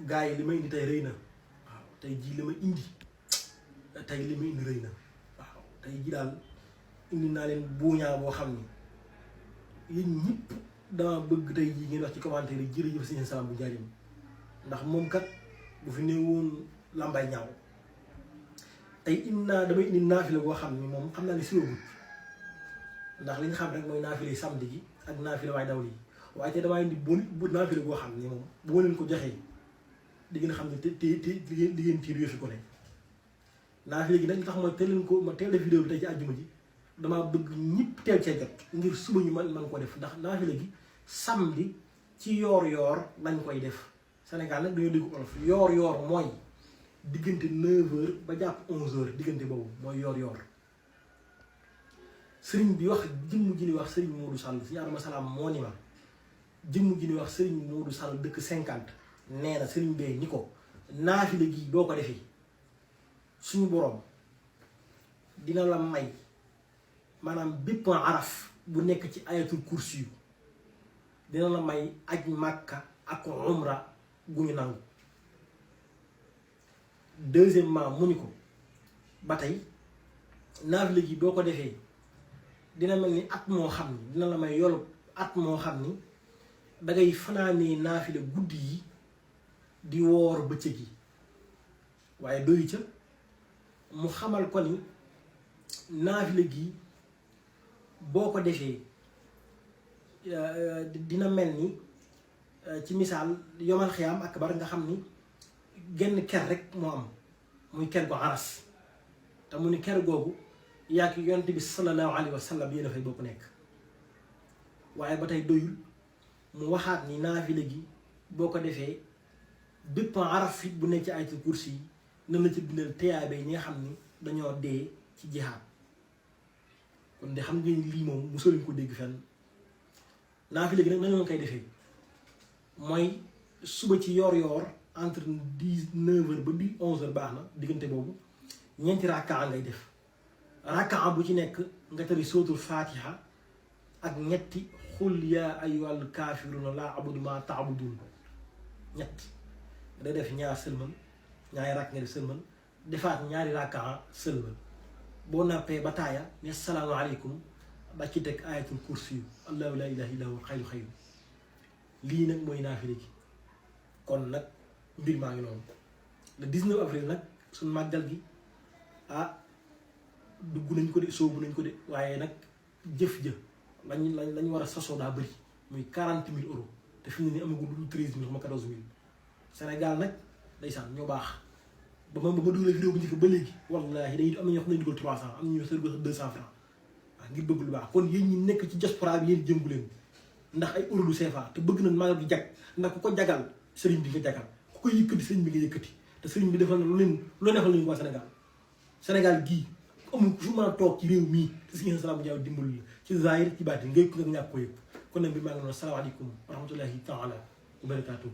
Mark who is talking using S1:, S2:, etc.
S1: gars yi li may indi tey rëy na waaw tey jii li ma indi tey li ma indi rëy na waaw tey jii daal indi naa leen buuñaa boo xam ni yéen ñëpp dama bëgg tey jii ngeen wax ci commentaire yi jërëjëf Serigne Salam bu Njaaréem ndax moom kat bu fi ne woon lambay ñaaw tey damay indi naafila boo xam ni moom xam naa ne siwagut ndax li nga xam rek mooy naafila samedi gi ak naafila waay dawli yi waaye te damaa indi bu naafila boo xam ni moom bu ma leen ko joxee di ngeen xam ne di ngeen tiir yoofi ko ne naafila gi nag li tax ma teel leen ko ma teel def vidéo bi tey ci àjjuma ji damaa bëgg ñëpp teel cee jot ngir suba ñu man ko def ndax naafila gi samedi ci yoor lañ koy def Sénégal nag dañoo dégg olof yoor mooy diggante 9h ba jàpp 11h diggante boobu mooy yoor sëriñ bi wax jëmm ji ni wax sëriñ Modou Sall si Adama Salaam moo ni ma jëmm ji ni wax sëriñ Modou Sall dëkk 50 nee na sëriñ bee ni ko naafila gi boo ko defee suñu boroom dina la may maanaam bépp araf bu nekk ci ayatul kursi yu dina la may aj màkka ak umra gu ñu nangu deuxièmement mu ni ko ba tey naafila gi boo ko defee dina mel ni at moo xam ni dina la may yolu at moo xam ni dangay fanaanee naafila guddi yi di woor bëccëg yi waaye doyu ca mu xamal ko ni naafila gi boo ko defee dina mel ni ci misaal yomal xiyaam akbar nga xam ni genn ker rek moo am muy ker gu aras te mu ni ker googu yaa ki yonent bi sallallahu alayhi wa sallam yéen a fay bokk nekk waaye ba tey doyul mu waxaat ni naafila gi boo ko defee bépp araf it bu nekk ci ayatul kursi yi nan la ci bindal teyaabe ñi nga xam ni dañoo dee ci jihaad kon de xam ngeen lii moom mosoo leen ko dégg fenn naafila gi nag nañoo koy defee mooy suba ci yoor entre 9h ba 11h baax na diggante boobu ñeenti rakkaa ngay def rakkaa bu ci nekk nga tari sootul fatiha ak ñetti xul yaa ayyuhal kaafiruuna laa abudu maa taabudun ñett day def ñaar sëlmal ñaari rakk nga def sëlmal defaat ñaari rakkaa sëlmal boo nappee ba taaya ne salaamaaleykum ba ci teg ayatul kursi yu allahu laa ilaaha illa huwa xayru xayru lii nag mooy naafila gi kon nag mbir maa ngi noonu le 19 avril nag suñ màggal gi dugg nañ ko de soobu nañ ko de waaye nag jëf ja lañ war a sasoo daa bëri muy 40 000 euros te fi mu ne nii amagul lu 13 000 xam nga 14 000 Sénégal nag ndeysaan ñoo baax ba ma dugalee vidéo bu njëkk ba léegi wallaahi day am na ñoo xam ne dugal 300 am na ñoo xam ne dugal 200 francs waaw ngir bëgg lu baax kon yéen ñi nekk ci diaspora bi yéen jëngu leen ndax ay euro du CFA te bëgg nañ magal gi jag ndax ku ko jagal sëriñ bi nga jagal ku ko yëkkati sëriñ bi nga yëkkati te sëriñ bi defal na lu neexal nañu waa Sénégal gii amul ku mën a toog ci réew mii te Serigne Salam bu Njaaréem dimbali la ci zaahir ci baatin ngay ko nga ñàkk ko yëpp kon nag bi maa ngi noonu salaamaaleykum wa rahmatullahi taala wa barakaatuhu